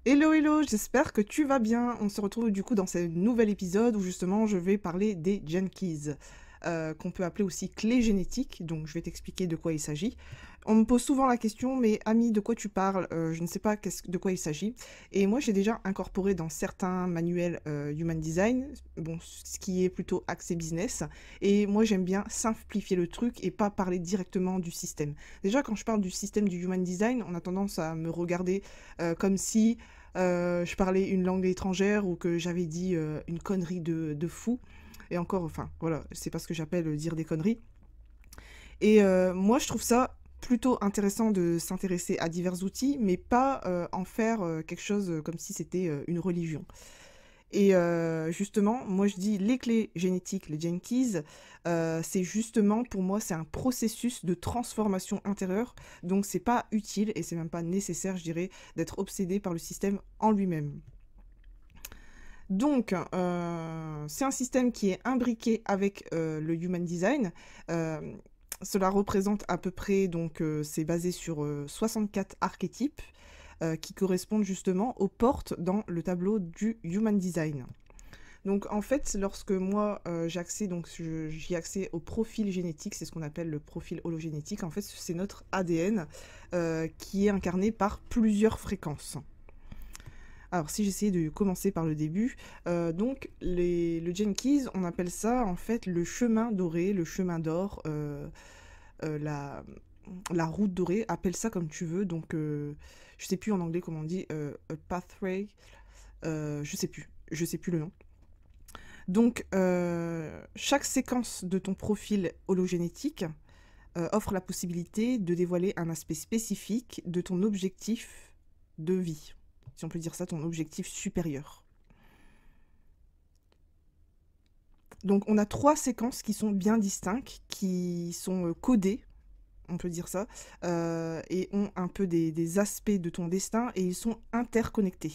Hello hello, j'espère que tu vas bien. On se retrouve du coup dans ce nouvel épisode où justement je vais parler des Gen Keys, qu'on peut appeler aussi clés génétiques, donc je vais t'expliquer de quoi il s'agit. On me pose souvent la question, mais Ami, de quoi tu parles? Je ne sais pas de quoi il s'agit. Et moi j'ai déjà incorporé dans certains manuels Human Design, bon, ce qui est plutôt axé business, et moi j'aime bien simplifier le truc et pas parler directement du système. Déjà quand je parle du système du Human Design, on a tendance à me regarder comme si je parlais une langue étrangère ou que j'avais dit une connerie de fou. Et encore, enfin, voilà, c'est pas ce que j'appelle dire des conneries. Et moi, je trouve ça plutôt intéressant de s'intéresser à divers outils, mais pas en faire quelque chose comme si c'était une religion. Et justement, moi je dis les clés génétiques, les gene keys, c'est justement pour moi c'est un processus de transformation intérieure, donc c'est pas utile et c'est même pas nécessaire, je dirais, d'être obsédé par le système en lui-même. Donc c'est un système qui est imbriqué avec le Human Design. Euh, Cela représente à peu près, donc c'est basé sur 64 archétypes qui correspondent justement aux portes dans le tableau du Human Design. Donc en fait, lorsque moi j'ai accès, donc j'y ai accès au profil génétique, c'est ce qu'on appelle le profil hologénétique. En fait, c'est notre ADN qui est incarné par plusieurs fréquences. Alors si j'essayais de commencer par le début, donc le Gene Keys, on appelle ça en fait le chemin doré, le chemin d'or, euh, la, la route dorée, appelle ça comme tu veux. Donc je sais plus en anglais comment on dit, a pathway, je sais plus le nom. Donc, chaque séquence de ton profil hologénétique offre la possibilité de dévoiler un aspect spécifique de ton objectif de vie. Si on peut dire ça, ton objectif supérieur. Donc, on a trois séquences qui sont bien distinctes, qui sont codées, on peut dire ça, et ont un peu des aspects de ton destin, et ils sont interconnectés.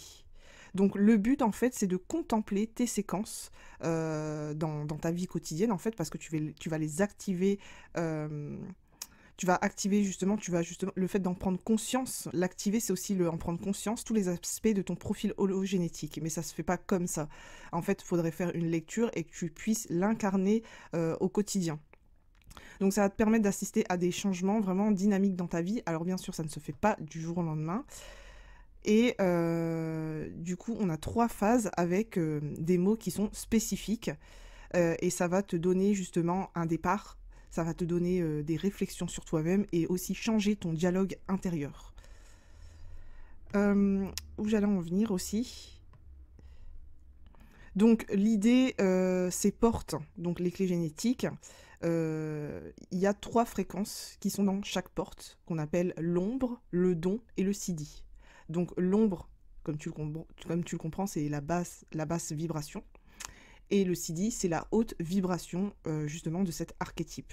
Donc le but en fait c'est de contempler tes séquences dans ta vie quotidienne en fait parce que tu vas les activer, euh, tu vas justement le fait d'en prendre conscience, l'activer c'est aussi en prendre conscience tous les aspects de ton profil hologénétique, mais ça se fait pas comme ça. En fait il faudrait faire une lecture et que tu puisses l'incarner au quotidien. Donc ça va te permettre d'assister à des changements vraiment dynamiques dans ta vie. Alors bien sûr ça ne se fait pas du jour au lendemain. Et du coup, on a trois phases avec des mots qui sont spécifiques. Et ça va te donner justement un départ, ça va te donner des réflexions sur toi-même et aussi changer ton dialogue intérieur. Où j'allais en venir aussi. Donc l'idée, c'est portes, donc les clés génétiques. Il y a trois fréquences qui sont dans chaque porte, qu'on appelle l'ombre, le don et le sidi. Donc l'ombre, comme tu le comprends, c'est la basse vibration. Et le sidi, c'est la haute vibration justement de cet archétype.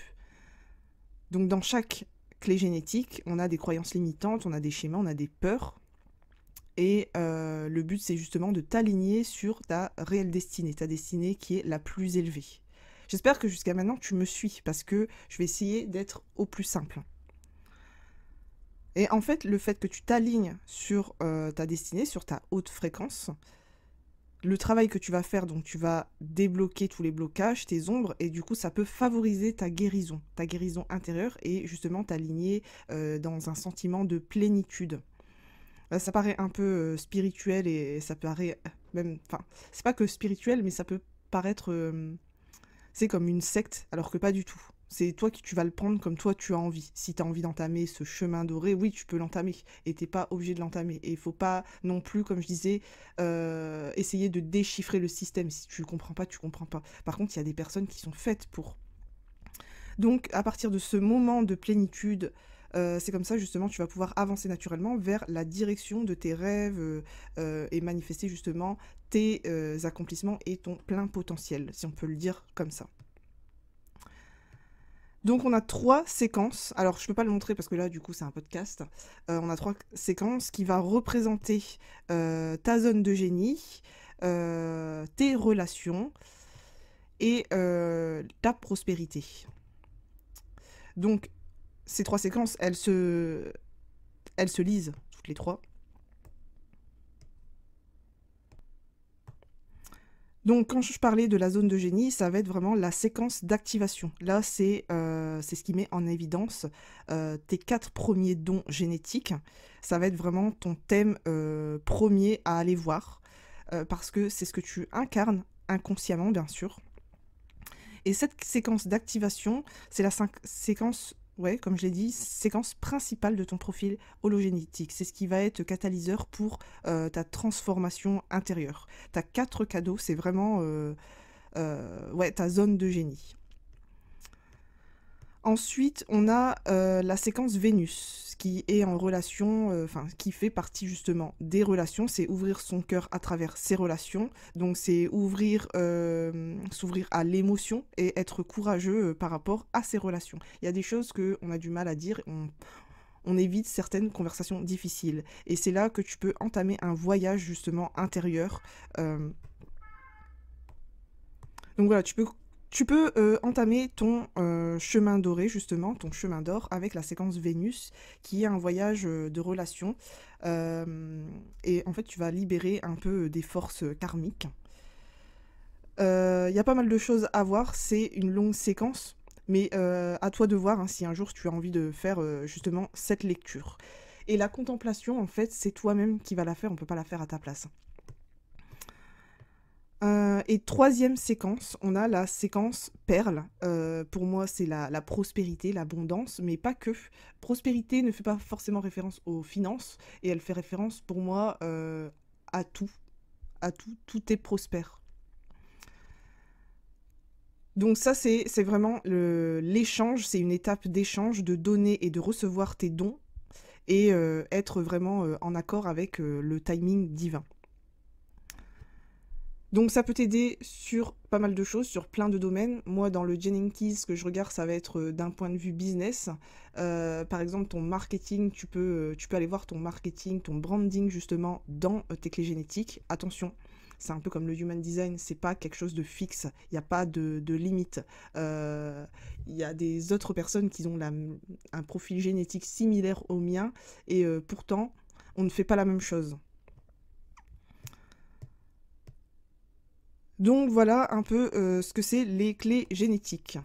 Donc dans chaque clé génétique, on a des croyances limitantes, on a des schémas, on a des peurs. Et le but, c'est justement de t'aligner sur ta réelle destinée, ta destinée qui est la plus élevée. J'espère que jusqu'à maintenant, tu me suis, parce que je vais essayer d'être au plus simple. Et en fait, le fait que tu t'alignes sur ta destinée, sur ta haute fréquence, le travail que tu vas faire, donc tu vas débloquer tous les blocages, tes ombres, et du coup, ça peut favoriser ta guérison intérieure, et justement t'aligner dans un sentiment de plénitude. Ça paraît un peu spirituel et ça paraît même. Enfin, c'est pas que spirituel, mais ça peut paraître. C'est comme une secte, alors que pas du tout. C'est toi qui tu vas le prendre comme toi tu as envie. Si tu as envie d'entamer ce chemin doré, oui, tu peux l'entamer. Et t'es pas obligé de l'entamer. Et il faut pas non plus, comme je disais, essayer de déchiffrer le système. Si tu le comprends pas, tu comprends pas. Par contre, il y a des personnes qui sont faites pour. Donc, à partir de ce moment de plénitude, c'est comme ça justement tu vas pouvoir avancer naturellement vers la direction de tes rêves et manifester justement tes accomplissements et ton plein potentiel, si on peut le dire comme ça. Donc on a trois séquences, alors je peux pas le montrer parce que là du coup c'est un podcast, on a trois séquences qui va représenter ta zone de génie, tes relations et ta prospérité. Donc ces trois séquences, elles se lisent toutes les trois. Donc, quand je parlais de la zone de génie, ça va être vraiment la séquence d'activation. Là, c'est ce qui met en évidence tes 4 premiers dons génétiques. Ça va être vraiment ton thème premier à aller voir, parce que c'est ce que tu incarnes inconsciemment, bien sûr. Et cette séquence d'activation, c'est la séquence, ouais, comme je l'ai dit, séquence principale de ton profil hologénétique. C'est ce qui va être catalyseur pour ta transformation intérieure. Tu as 4 cadeaux, c'est vraiment ouais, ta zone de génie. Ensuite, on a la séquence Vénus, qui est en relation, enfin, qui fait partie justement des relations. C'est ouvrir son cœur à travers ses relations. Donc, c'est s'ouvrir à l'émotion et être courageux par rapport à ses relations. Il y a des choses qu'on a du mal à dire, on évite certaines conversations difficiles. Et c'est là que tu peux entamer un voyage justement intérieur. Donc voilà, tu peux entamer ton chemin doré, justement, ton chemin d'or, avec la séquence Vénus, qui est un voyage de relation. Et en fait, tu vas libérer un peu des forces karmiques. Il y a pas mal de choses à voir, c'est une longue séquence, mais à toi de voir hein, si un jour tu as envie de faire justement cette lecture. Et la contemplation, en fait, c'est toi-même qui va la faire, on ne peut pas la faire à ta place. Et troisième séquence, on a la séquence perle. Pour moi, c'est la prospérité, l'abondance, mais pas que. Prospérité ne fait pas forcément référence aux finances, et elle fait référence pour moi à tout. À tout, tout est prospère. Donc ça, c'est vraiment l'échange, c'est une étape d'échange, de donner et de recevoir tes dons, et être vraiment en accord avec le timing divin. Donc ça peut t'aider sur pas mal de choses, sur plein de domaines. Moi, dans le Jennings Keys, ce que je regarde, ça va être d'un point de vue business. Par exemple, ton marketing, tu peux aller voir ton marketing, ton branding, justement, dans tes clés génétiques. Attention, c'est un peu comme le human design, c'est pas quelque chose de fixe, il n'y a pas de limite. Il y a des autres personnes qui ont un profil génétique similaire au mien, et pourtant, on ne fait pas la même chose. Donc voilà un peu ce que c'est les clés génétiques.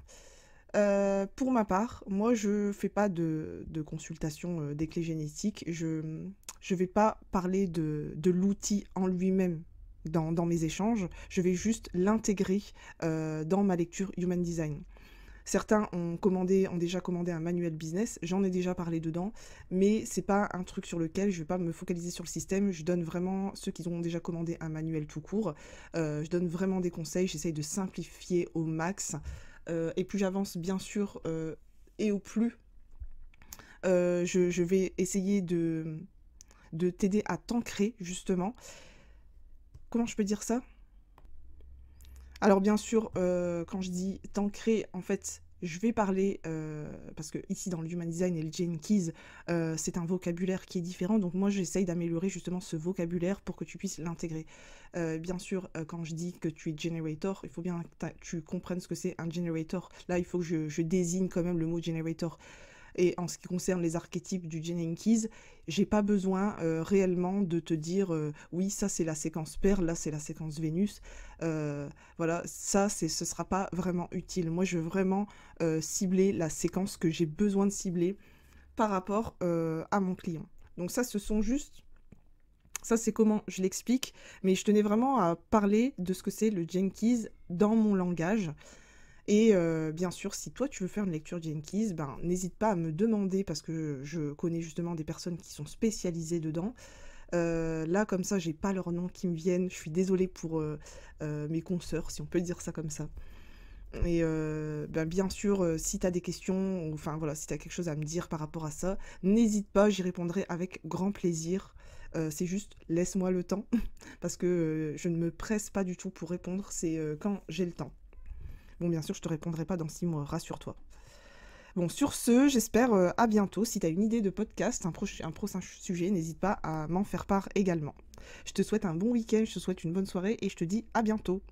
Pour ma part, moi je fais pas de consultation des clés génétiques. Je vais pas parler de l'outil en lui-même dans mes échanges. Je vais juste l'intégrer dans ma lecture Human Design. Certains ont déjà commandé un manuel business, j'en ai déjà parlé dedans, mais c'est pas un truc sur lequel je vais pas me focaliser sur le système. Je donne vraiment, ceux qui ont déjà commandé un manuel tout court, je donne vraiment des conseils, j'essaye de simplifier au max, et plus j'avance bien sûr, et au plus je vais essayer de t'aider à t'ancrer justement. Comment je peux dire ça ? Alors bien sûr, quand je dis t'ancrer, en fait, je vais parler, parce que ici dans le Human Design et le Jennings Keys, c'est un vocabulaire qui est différent, donc moi j'essaye d'améliorer justement ce vocabulaire pour que tu puisses l'intégrer. Bien sûr, quand je dis que tu es generator, il faut bien que tu comprennes ce que c'est un generator. Là, il faut que je désigne quand même le mot generator. Et en ce qui concerne les archétypes du Jennings Keys, j'ai pas besoin réellement de te dire oui, ça c'est la séquence perle, là c'est la séquence Vénus. Voilà, ça ce sera pas vraiment utile. Moi je veux vraiment cibler la séquence que j'ai besoin de cibler par rapport à mon client. Donc ça, ça c'est comment je l'explique, mais je tenais vraiment à parler de ce que c'est le Jennings Keys dans mon langage. Et bien sûr, si toi tu veux faire une lecture Jennings Keys, ben, n'hésite pas à me demander, parce que je connais justement des personnes qui sont spécialisées dedans. Là, comme ça, j'ai pas leurs noms qui me viennent. Je suis désolée pour mes consoeurs, si on peut dire ça comme ça. Et ben, bien sûr, si tu as des questions, ou enfin voilà, si tu as quelque chose à me dire par rapport à ça, n'hésite pas, j'y répondrai avec grand plaisir. C'est juste, laisse-moi le temps, parce que je ne me presse pas du tout pour répondre, c'est quand j'ai le temps. Bon, bien sûr, je te répondrai pas dans 6 mois, rassure-toi. Bon, sur ce, j'espère à bientôt. Si tu as une idée de podcast, un prochain sujet, n'hésite pas à m'en faire part également. Je te souhaite un bon week-end, je te souhaite une bonne soirée et je te dis à bientôt.